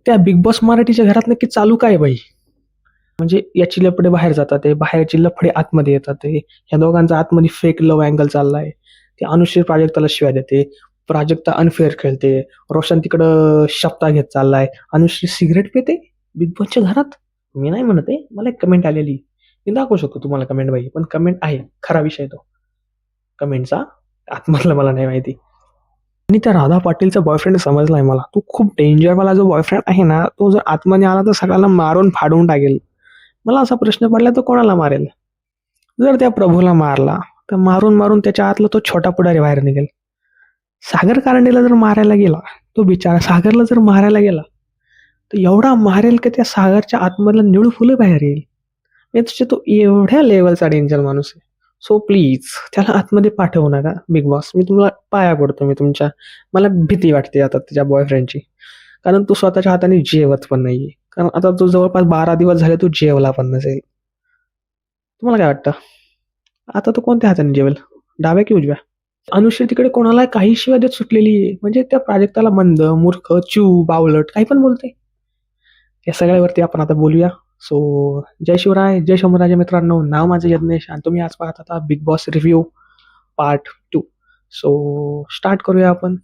त्या big boss मराठीच्या घरात नक्की चालू काय बाई? म्हणजे याची लफडे बाहेर जातात आहे, बाहेरची लफडे आतमध्ये येतात आहे. ह्या दोघांचा आतमध्ये फेक लव्ह अँगल चाललाय. ते अनुश्री प्राजक्ताला शिव्या देते. प्राजक्ता अनफेअर खेळते. रोशन तिकडं शपथा घेत चाललाय. अनुश्री सिगरेट पिते बिग बॉसच्या घरात. मी नाही म्हणत आहे. मला एक कमेंट आलेली. मी दाखवू शकतो तुम्हाला कमेंट बाई. पण कमेंट आहे. खरा विषय तो. कमेंटचा आतमधला मला नाही माहिती. आणि त्या राधा पाटीलचा बॉयफ्रेंड समजलाय मला. तो खूप डेंजरवाला जो बॉयफ्रेंड आहे ना, तो जर आतमध्ये आला तर सगळ्यांना मारून फाडून टाकेल. मला असा प्रश्न पडला तो कोणाला मारेल? जर त्या प्रभूला मारला तर मारून मारून त्याच्या आतला तो छोटा पुढारी बाहेर निघेल. सागर कारंडेला जर मारायला गेला, तो बिचारा सागरला जर मारायला गेला तर एवढा मारेल की त्या सागरच्या आतमधलं निळू फुलं बाहेर येईल. म्हणजे तो एवढ्या लेवलचा डेंजर माणूस आहे. सो प्लीज त्याला आतमध्ये पाठवू नका बिग बॉस. मी तुम्हाला पाया पडतो मी तुमच्या. मला भीती वाटते आता त्याच्या बॉयफ्रेंडची. कारण तो स्वतःच्या हाताने जेवत पण नाहीये. कारण आता तो जवळपास 12 दिवस झाले तो जेवला पण नसेल. तुम्हाला काय वाटतं? आता तो कोणत्या हाताने जेवेल? डाव्या की उजव्या? अनुश्री तिकडे कोणाला काही शिवाय देत सुटलेली आहे. म्हणजे त्या प्राजक्ताला मंद, मूर्ख, चिव, बावलट काही पण बोलते. या सगळ्यावरती आपण आता बोलूया. सो जय शिवराय, जय शंभूराजे मित्रांनो. नाव माझं यज्ञेश आणि तुम्ही आज पाहत आता big boss review part 2. So start करूया आपण.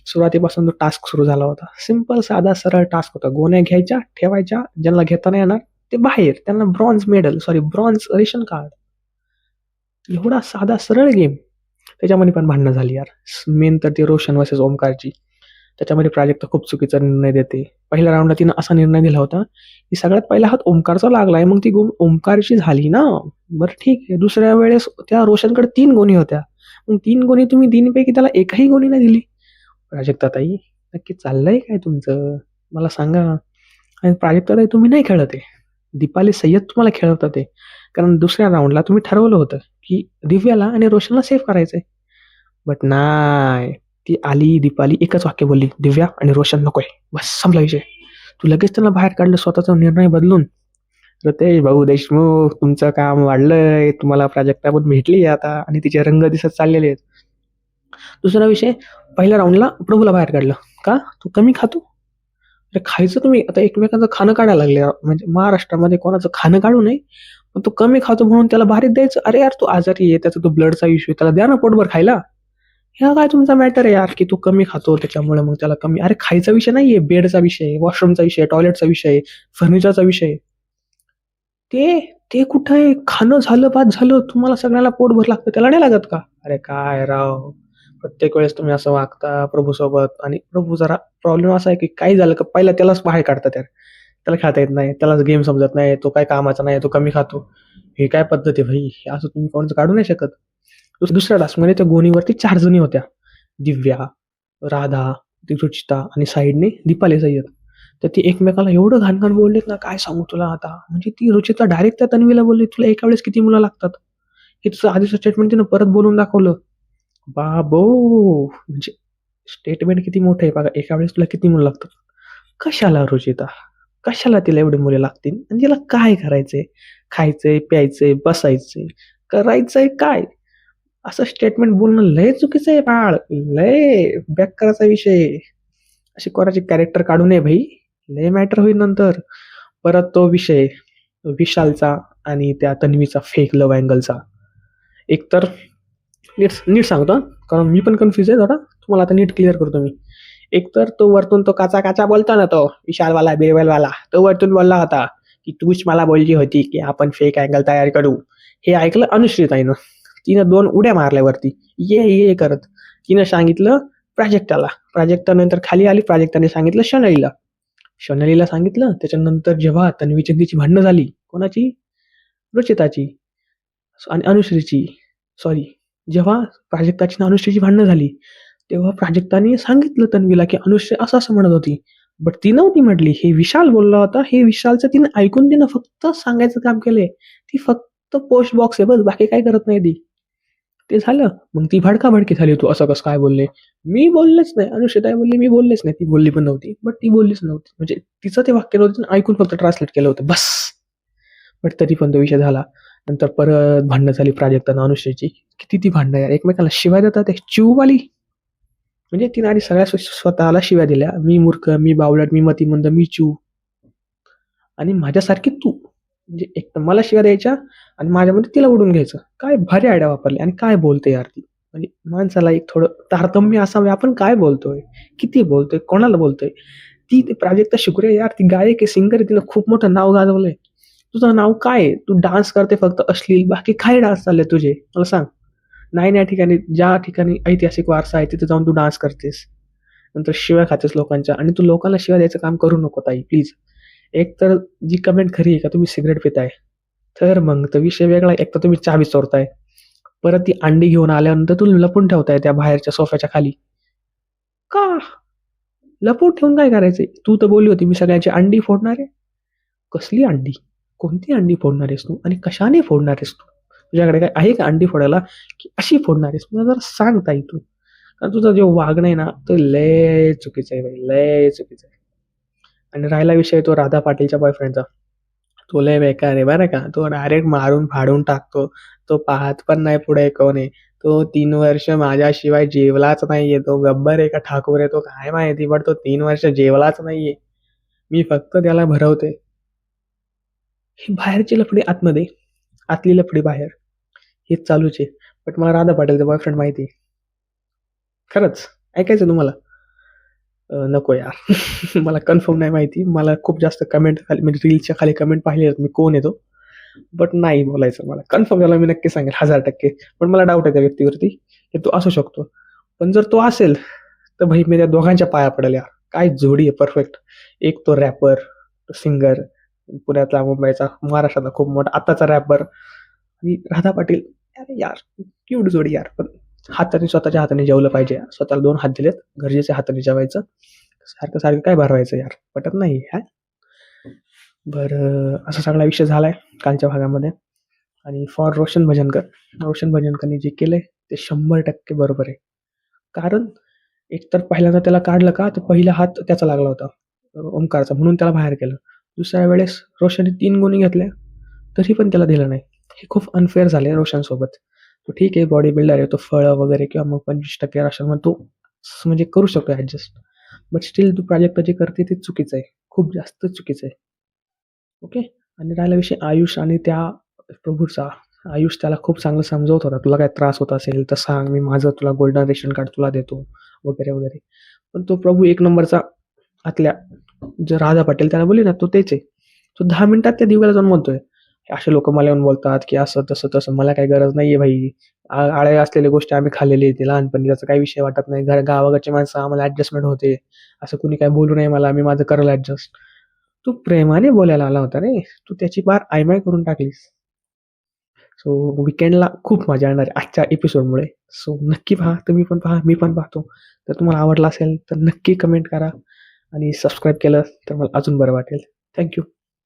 सुरुवातीपासून जो टास्क सुरू झाला होता, सिंपल साधा सरळ टास्क होता. गोण्या घ्यायच्या, ठेवायच्या, ज्यांना घेता नाही येणार ते बाहेर, त्यांना ब्रॉन्झ रेशन कार्ड. एवढा साधा सरळ गेम. त्याच्यामध्ये पण भांडणं झाली यार. मेन तर ती रोशन वर्सेस ओमकारची. त्याच्यामध्ये प्राजक्ता खूप चुकीचा निर्णय देते. पहिल्या राऊंडला तिनं असा निर्णय दिला होता की सगळ्यात पहिला हात ओमकारचा लागलाय, मग ती ओमकारची झाली ना. बरं ठीक आहे. दुसऱ्या वेळेस त्या रोशनकडे 3 गोणी होत्या. मग 3 गोणी तुम्ही 3 पैकी त्याला एकही गोणी नाही दिली. प्राजक्ता ताई नक्की चाललंय काय तुमचं? मला सांगा. आणि प्राजक्ता ताई तुम्ही नाही खेळत आहे. दीपाली सय्यद तुम्हाला खेळवतात आहे. कारण दुसऱ्या राऊंडला तुम्ही ठरवलं होतं की दिव्याला आणि रोशनला सेफ करायचंय. बट नाही. ती आली दीपाली एकच वाक्य बोलली, दिव्या आणि रोशन नकोय. बस संपला विषय. तू लगेच त्यांना बाहेर काढलं स्वतःचा निर्णय बदलून. रतेश भाऊ देशमुख तुमचं काम वाढलंय. तुम्हाला प्राजक्ता पण भेटली आता आणि तिचे रंग दिसत चाललेले आहेत. दुसरा विषय, पहिल्या राऊंडला प्रभूला बाहेर काढलं. का? तू कमी खातो? अरे खायचं तुम्ही आता एकमेकांचं खाणं काढायला लागले. म्हणजे महाराष्ट्रामध्ये कोणाचं खाणं काढू नये, पण तू कमी खातो म्हणून त्याला बाहेर द्यायचं. अरे यार तू आजारी आहे, त्याचा तो ब्लडचा इश्यू आहे, त्याला द्या ना पोटभर खायला. ह्या काय तुमचा मॅटर आहे यार की तू कमी खातो त्याच्यामुळे मग त्याला कमी. अरे खायचा विषय नाहीये, बेडचा विषय, वॉशरूमचा विषय, टॉयलेटचा विषय, फर्निचरचा विषय. ते ते कुठं आहे? खाणं झालं बाद झालं, तुम्हाला सगळ्याला पोटभर लागतं, त्याला नाही लागत का? अरे काय राव, प्रत्येक वेळेस तुम्ही असं वागता प्रभूसोबत. आणि प्रभू जरा प्रॉब्लेम असा आहे की काही झालं का पहिला त्यालाच बाहेर काढतात यार. त्याला खाता येत नाही, त्यालाच गेम समजत नाही, तो काय कामाचा नाही, तो कमी खातो. हे काय पद्धत आहे भाई? हे असं तुम्ही कोणाचं काढू नाही शकत. दुसऱ्या टास्कमध्ये त्या गोणीवरती 4 जणी होत्या. दिव्या, राधा, ती रुचिता आणि साईडने दीपाली सय्यद. तर ती एकमेकाला एवढं घाण बोललेत ना, काय सांगू तुला आता. म्हणजे ती रुचिता डायरेक्ट त्या तन्वीला बोलली, तुला एका वेळेस किती मुलं लागतात? हे तुझं आधीचं स्टेटमेंट तिनं परत बोलून दाखवलं. बाबो, म्हणजे स्टेटमेंट किती मोठं आहे बघा. एका वेळेस तुला किती मुलं लागतात? कशाला रुचिता? कशाला तिला एवढी मुले लागतील? आणि तिला काय करायचंय? खायचंय, प्यायचंय, बसायचंय, करायचंय काय? असं स्टेटमेंट बोलणं लय चुकीचं आहे बाळ. लय बेकाराचा विषय. अशी कोणाची कॅरेक्टर काढू नये भाई. लय मॅटर होईल नंतर. परत तो विषय विशालचा आणि त्या तन्वीचा फेक लव्ह अँगलचा. एकतर नीट नीट सांगतो हं, कारण मी पण कन्फ्युज आहे जरा. तुम्हाला आता नीट क्लिअर करतो मी. एकतर तो वरतून तो काचा काचा बोलतो ना, तो विशालवाला बिरबलवाला, तो वरतून बोलला होता की तूच मला बोलली होती की आपण फेक अँगल तयार करू. हे ऐकलं अनुश्रीताईनं. तिनं 2 उड्या मारल्या वरती, ये ये करत. तिनं सांगितलं प्राजक्ताला. प्राजक्ता नंतर खाली आली. प्राजक्ताने सांगितलं शनलीला. शनलीला सांगितलं. त्याच्यानंतर जेव्हा तन्वीची तिची भांडणं झाली, कोणाची? रुचिताची आणि अनुश्रीची. सॉरी, जेव्हा प्राजक्ताची आणि अनुश्रीची भांडणं झाली तेव्हा प्राजक्ताने सांगितलं तन्वीला की अनुश्री असं असं म्हणत होती. बट ती नव्हती म्हटली. हे विशाल बोलला होता. हे विशालचं तिनं ऐकून तिनं फक्त सांगायचं काम केलंय. ती फक्त पोस्ट बॉक्स आहे बस, बाकी काय करत नाही ती. ते झालं. मग ती भडकाभडकी झाली, तू असं कसं काय बोलले? मी बोललेच नाही. अनुश्रीताई बोलली मी बोललेच नाही. ती बोलली पण नव्हती. बट ती बोललीच नव्हती. म्हणजे तिचं ते वाक्य नव्हतं, तिनं ऐकून फक्त ट्रान्सलेट केलं होतं बस. बट तरी पण तो विषय झाला. नंतर परत भांडणं झाली प्राजक्ता आणि अनुश्रीची. किती ती भांडणं यार, एकमेकाला शिवाय देतात. एक चिववाली. म्हणजे तिने आधी सगळ्या स्वतःला शिव्या दिल्या, मी मूर्ख, मी बावळट, मी मतिमंद, मी चू, आणि माझ्यासारखी तू. म्हणजे एक तर मला शिव्या द्यायच्या आणि माझ्यामध्ये तिला उडून घ्यायचं. काय भारी आयडिया वापरली. आणि काय बोलते यार ती. म्हणजे माणसाला एक थोडं तारतम्य असावे. आपण काय बोलतोय, किती बोलतोय, कोणाला बोलतोय. ती ते प्राजक्ता शुक्रे यार, ती गायक आहे, सिंगर आहे, तिनं खूप मोठं नाव गाजवलंय. तुझं नाव काय आहे? तू डान्स करते फक्त अश्लील, बाकी काय डान्स चालले तुझे मला सांग. नाही या ठिकाणी, ज्या ठिकाणी ऐतिहासिक वारसा आहे तिथे जाऊन तू डान्स करतेस, नंतर शिव्या खातेस लोकांच्या. आणि तू लोकांना शिव्या द्यायचं काम करू नको ताई, प्लीज. एक तर जी कमेंट खरी आहे का तुम्ही सिगरेट पिताय, तर मग तर विषय वेगळा आहे. एक तर तुम्ही चहा चोरताय, परत ती अंडी घेऊन आल्यानंतर तुम्ही लपून ठेवताय त्या बाहेरच्या सोफ्याच्या खाली. का लपून ठेवून काय करायचंय? तू तर बोलली होती मी सगळ्यांची अंडी फोडणार आहे. कसली अंडी? कोणती अंडी फोडणार आहेस तू आणि कशाने फोडणार आहेस तू? तुझ्याकडे काय आहे का अंडी फोडायला, की अशी फोडणार आहेस? मला जरा सांग ताई तू. कारण तुझं जे वागणं आहे ना, ते लय चुकीचं आहे बाई, लय चुकीचं आहे. आणि राहिला विषय तो राधा पाटीलच्या बॉयफ्रेंडचा, तो लय बेकार आहे बरं का. तो डायरेक्ट मारून फाडून टाकतो. तो पाहत पण नाही पुढे कोण आहे. तो 3 वर्ष माझ्याशिवाय जेवलाच नाहीये. तो गब्बर आहे का ठाकूर आहे तो काय माहिती, पण तो 3 वर्ष जेवलाच नाहीये. मी फक्त त्याला भरवते. ही बाहेरची लफडी आतमध्ये, आतली लफडी बाहेर, हेच चालूच आहे. बट मला राधा पाटीलचा बॉयफ्रेंड माहिती आहे. खरंच ऐकायचं तुम्हाला? नको यार. मला कन्फर्म नाही माहिती. मला खूप जास्त कमेंट खाली, म्हणजे रील्सच्या खाली कमेंट पाहिले आहेत मी कोण येतो, बट नाही बोलायचं मला. कन्फर्म त्याला मी नक्की सांगेल 1000%. पण मला डाऊट आहे त्या व्यक्तीवरती की तो असू शकतो. पण जर तो असेल तर भाई मी त्या दोघांच्या पाया पडेल यार. काय जोडी आहे परफेक्ट. एक तो रॅपर, सिंगर, पुण्यातला, मुंबईचा, महाराष्ट्रातला खूप मोठा आताचा रॅपर, आणि राधा पाटील. अरे यार, क्यूट जोडी यार. पण हाताने, स्वतःच्या हाताने जेवलं पाहिजे. स्वतःला 2 हात दिलेत, गरजेचे हाताने जेवायचं. सारखं सारखं काय भरवायचं यार, पटत नाही हा. बरं, असा सगळा विषय झालाय कालच्या भागामध्ये. आणि फॉर रोशन भजनकर, रोशन भजनकरने जे केलंय ते 100% बरोबर आहे. कारण एकतर पहिल्यांदा त्याला काढलं का, तर पहिला हात त्याचा लागला होता, ओमकारचा, म्हणून त्याला बाहेर केलं. दुसऱ्या वेळेस रोशनने 3 गुणी घेतल्या, तरी पण त्याला दिलं नाही. हे खूप अनफेअर झाले रोशनसोबत. तो ठीक आहे, बॉडी बिल्डर आहे, तो फळं वगैरे किंवा मग 25% राशन मग तो म्हणजे करू शकतो ॲडजस्ट. बट स्टील तू प्राजक्त जे करते ते चुकीचं आहे, खूप जास्त चुकीचं आहे. ओके. आणि राहिला विषय आयुष आणि त्या प्रभूचा. आयुष त्याला खूप चांगलं समजवत होता, तुला काय त्रास होत असेल तर सांग, मी माझं तुला गोल्डन रेशन कार्ड तुला देतो, वगैरे वगैरे. पण तो प्रभू एक नंबरचा आतल्या, जे राधा पाटील त्याला बोलली ना, तो तेच आहे. तो 10 मिनिटात त्या दिव्याला जाऊन म्हणतोय, असे लोक मला येऊन बोलतात की असं तसं तसं, मला काही गरज नाहीये भाई. आळ्या असलेल्या गोष्टी आम्ही खाल्लेली आहेत लहानपणी, त्याचा काही विषय वाटत नाही. गावाकडची माणसं आम्हाला ऍडजस्टमेंट होते, असं कुणी काय बोलू नये मला, मी माझं करेल ऍडजस्ट. तू प्रेमाने बोलायला आला होता रे, तू त्याची पार आयमाय करून टाकलीस. सो विकेंडला खूप मजा येणार आहे आजच्या एपिसोडमुळे. सो नक्की पहा, तुम्ही पण पहा, मी पण पाहतो. तर तुम्हाला आवडला असेल तर नक्की कमेंट करा, आणि सबस्क्राईब केलं तर मला अजून बरं वाटेल. थँक्यू.